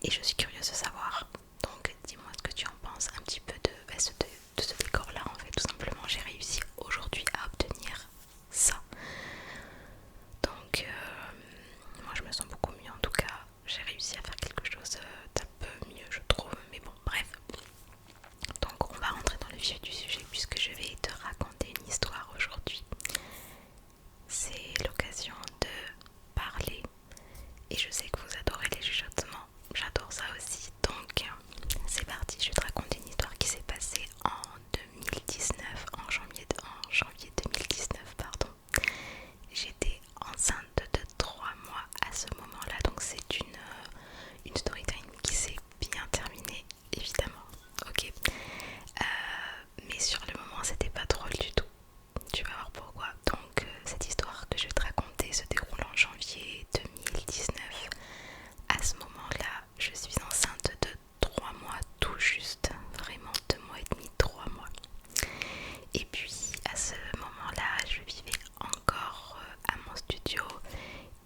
et je suis curieuse de savoir. Donc dis-moi ce que tu en penses un petit peu de ce décor là. En fait, tout simplement, j'ai réussi aujourd'hui à obtenir ça. Donc moi je me sens beaucoup mieux, en tout cas j'ai réussi à faire quelque chose d'un peu mieux je trouve, mais bon bref. Donc on va rentrer dans le vif du sujet puisque je vais te raconter une histoire aujourd'hui. C'est l'occasion de parler et je sais que vous adorez les chuchotements, j'adore ça aussi. Donc c'est parti, je vais te raconter une histoire qui s'est passée en 2019, en janvier 2019 pardon. J'étais enceinte de 3 mois à ce moment-là, donc c'est une story time qui s'est bien terminée évidemment, ok. Mais sur le moment c'était pas drôle du tout, tu vas voir pourquoi. Donc cette histoire que je vais te raconter se déroule en janvier 2019. À ce moment-là je suis enceinte de 3 mois tout juste, vraiment 2 mois et demi, 3 mois. Et puis à ce moment-là je vivais encore à mon studio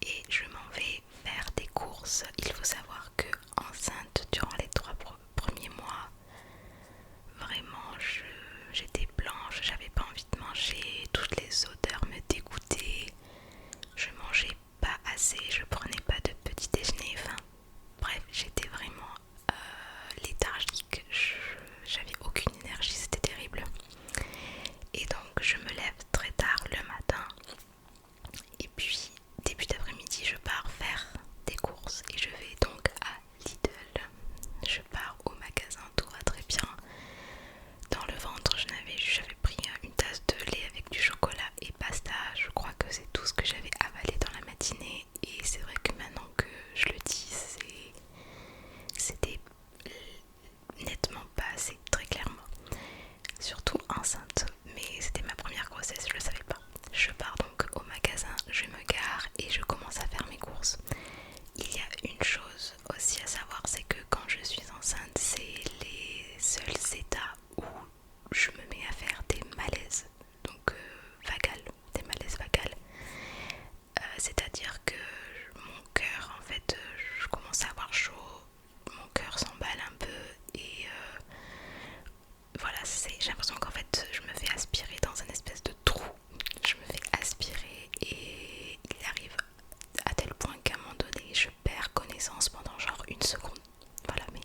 et je m'en vais faire des courses. Il faut savoir que enceinte durant les 3 premiers mois, vraiment j'étais blanche, j'avais pas envie de manger, toutes les odeurs me dégoûtaient, je mangeais pas assez, je prenais pas de petit déjeuner, enfin bref j'étais vraiment léthargique, j'avais aucune énergie, c'était terrible. Et donc je me lève très tard le matin et puis début d'après-midi je pars faire des courses et je vais donc à Lidl. Je pars au magasin, tout va très bien. Dans le ventre j'avais pris une tasse de lait avec du chocolat et pasta. Je crois que c'est tout ce que j'avais avalé dans la matinée. Et c'est vrai que maintenant que je le dis, c'était nettement pas assez, très clairement. Surtout enceinte, mais c'était ma première grossesse, je le savais pas. Je pars donc au magasin, je me gare et je commence à faire mes courses. Il y a une chose aussi à savoir, c'est que quand je suis enceinte, c'est les seuls états où je me mets à faire des malaises, donc vagales, des malaises vagales. C'est-à-dire que mon cœur, en fait, je commence à avoir chaud, mon cœur s'emballe un peu et voilà, j'ai l'impression qu'en fait je me fais aspirer dans un espèce de trou. Je me fais aspirer et il arrive à tel point qu'à un moment donné je perds connaissance pendant genre une seconde. Voilà, mais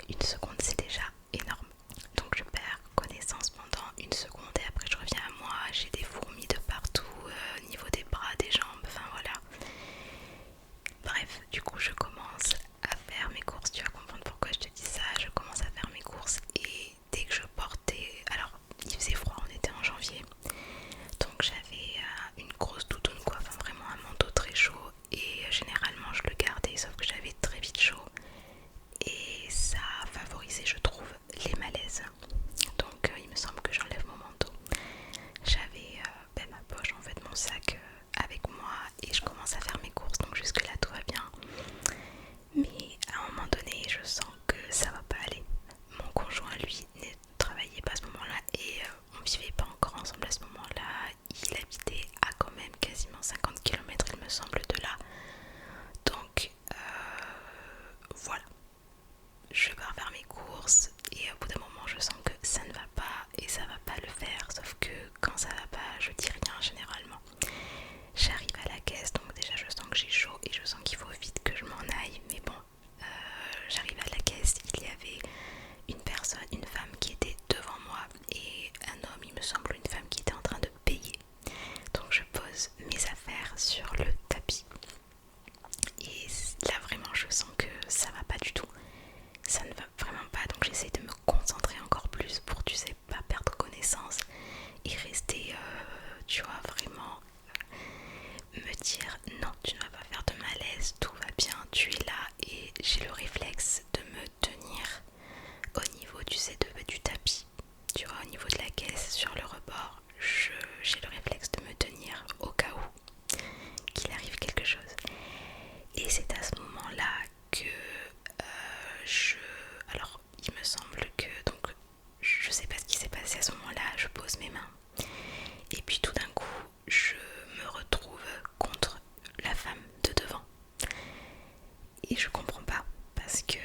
une seconde c'est déjà énorme. Donc je perds connaissance pendant une seconde et après je reviens à moi, j'ai des fourmis de partout, au niveau des bras, des jambes, enfin voilà. Bref, du coup je commence à faire mes courses, tu vas comprendre pourquoi je te dis ça. Je commence à faire mes courses et dès que je portais, alors il faisait froid, on était en janvier, donc j'avais une grosse doudoune quoi, enfin vraiment un manteau très chaud et généralement je le gardais sauf que j'avais très vite chaud et ça favorisait je trouve les malaises. Donc il me semble que j'enlève mon manteau. J'avais ma poche en fait, mon sac avec moi et je commence à faire mes courses, donc jusque là tout va bien. Mais à un moment donné je sens que ça va pas aller. Mon conjoint lui ne travaillait pas à ce moment là et on vivait pas encore ensemble à ce moment là. Il habitait à quand même quasiment 50 km il me semble de là. Donc voilà, je pars faire mes courses et au bout d'un moment je sens que ça ne va pas et ça va pas le faire, sauf que quand ça va pas je dis rien généralement. J'arrive à la caisse, donc déjà je sens que j'ai chaud et je sens qu'il faut vite que je m'en aille, mais bon, j'arrive à la caisse, il y avait une personne, une femme qui était devant moi et un homme, il me semble, une femme qui était en train de payer. Donc je pose mes affaires sur le tapis et là vraiment je sens que ça va pas du tout, ça ne va vraiment pas, donc j'essaie de me concentrer encore plus pour, tu sais, pas perdre connaissance et rester, tu vois, vraiment me dire non, tu ne vas pas faire de malaise, tout va bien, tu es là. Et j'ai le réflexe de me tenir au niveau, tu sais, du tapis, tu vois, au niveau de la caisse sur le rebord. J'ai le réflexe de me tenir au cas où qu'il arrive quelque chose. Et c'est à ce moment là que alors il me semble que, donc je sais pas ce qui s'est passé à ce moment là, je pose mes mains et puis tout d'un coup je me retrouve contre la femme de devant et je comprends pas parce que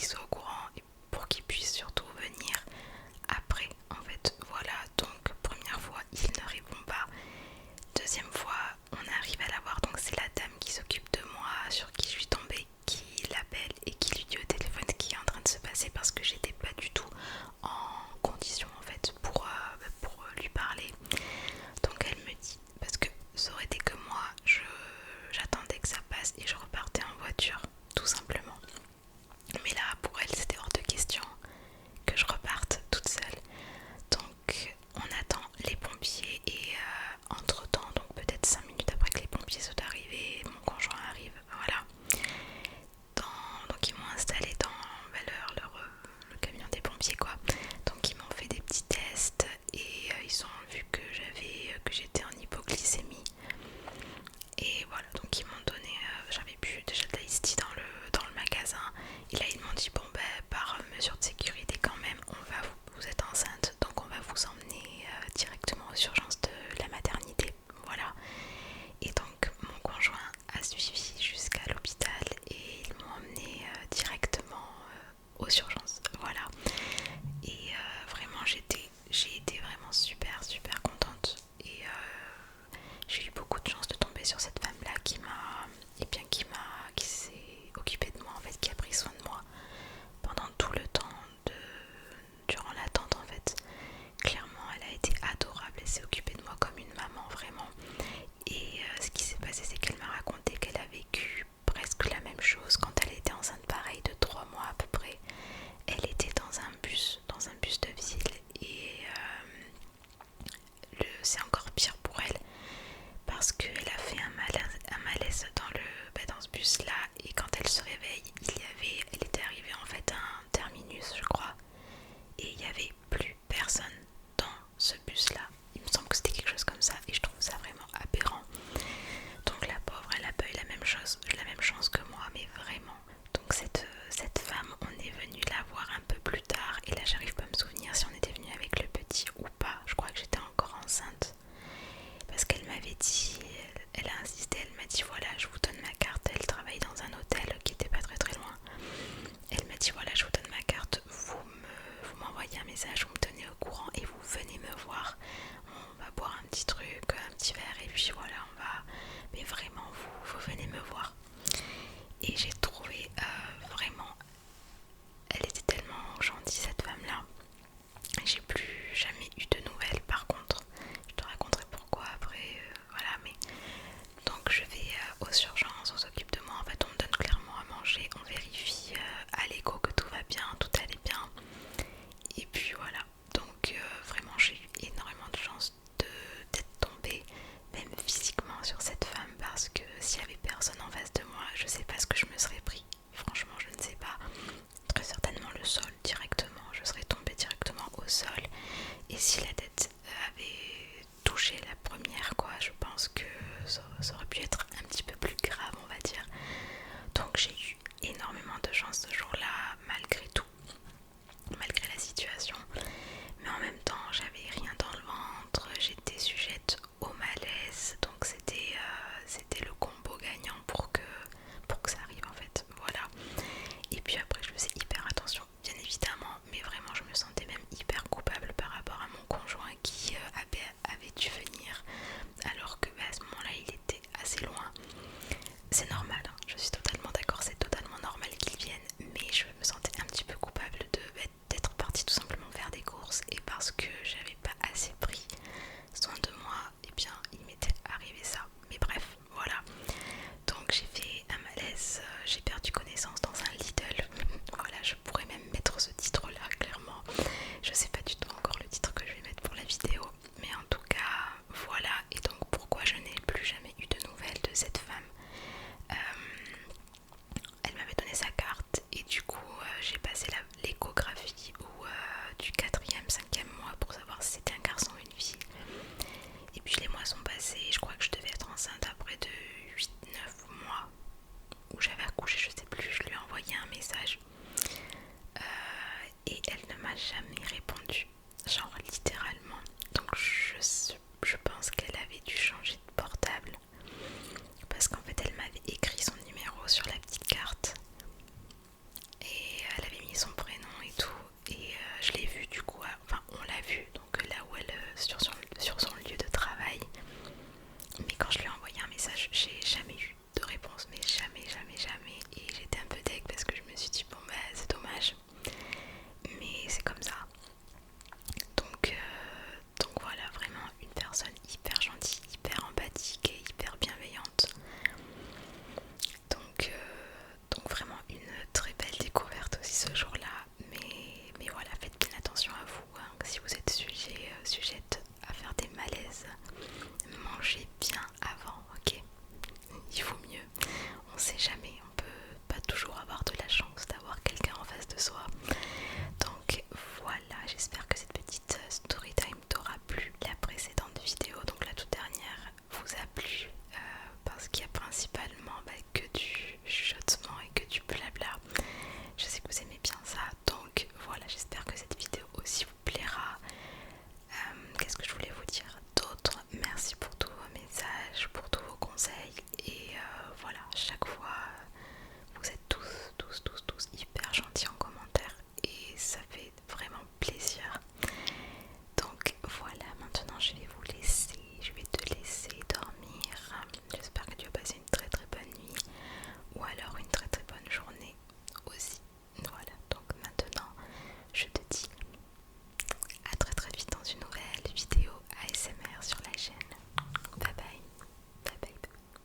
qu'ils soient au courant et pour qu'ils puissent surtout venir après en fait. Voilà, donc première fois il ne répond pas, deuxième fois on arrive à l'avoir, donc c'est la dame qui s'occupe de moi, sur qui je suis tombée, qui l'appelle et qui lui dit au téléphone ce qui est en train de se passer parce que j'étais pas du tout en condition en fait pour lui parler. Donc elle me dit, parce que ça aurait été que moi, j'attendais que ça passe et je repartais en voiture tout simplement. Mais là pour elle c'était hors de question que je reparte toute seule. Donc on attend les pompiers et entre temps, donc peut-être 5 minutes après que les pompiers soient arrivés, mon conjoint arrive, voilà. Donc ils m'ont installé dans le camion des pompiers quoi. Donc ils m'ont fait des petits tests et ils ont vu que j'étais en hypoglycémie. Et voilà, donc ils m'ont donné, j'avais bu déjà de l'ice tea dans le magasin. Et là ils m'ont dit bon ben par mesure de sécurité quand même, vous êtes enceinte, donc on va vous emmener directement aux urgences de la maternité. Voilà. Et donc mon conjoint a suivi jusqu'à l'hôpital et ils m'ont emmené directement aux urgences. Voilà. Et vraiment j'ai été vraiment super contente. Et j'ai eu beaucoup de chance de tomber sur cette femme là qui s'est occupée de moi en fait, qui a pris soin de moi pendant tout le temps durant l'attente en fait. Clairement elle a été adorable, elle s'est occupée de moi comme une maman vraiment. Et ce qui s'est passé c'est qu'elle m'a raconté qu'elle a vécu presque la même chose quand elle était enceinte pareil de 3 mois à peu près. Elle était dans un bus de ville et c'est encore pire pour elle parce qu'elle a fait un malaise dans ce bus là, et quand elle se réveille elle était arrivée en fait à un terminus je crois, et il n'y avait plus personne dans ce bus là. Il me semble que c'était quelque chose comme ça et je trouve ça vraiment aberrant. Donc la pauvre elle a pas eu la même chance que moi, mais vraiment. Donc cette femme, on est venu la voir un peu plus tard et là j'arrive pas à me souvenir si on était venu avec le petit ou pas. Je crois que j'étais encore enceinte parce qu'elle m'avait dit, elle a insisté, elle m'a dit voilà je vous donne ma carte. Elle travaille dans un hôtel qui était pas très loin. Elle m'a dit voilà je vous donne ma carte, vous m'envoyez un message, vous me tenez au courant et vous venez me voir. On va boire un petit truc, un petit verre et puis voilà on va, mais vraiment vous venez me voir. Et j'ai trouvé vraiment, elle était tellement gentille cette femme là. J'ai plus jamais eu de nouvelles par contre, je te raconterai pourquoi après, voilà. Mais donc je vais aux urgences, on s'occupe de moi, en fait on me donne ce jour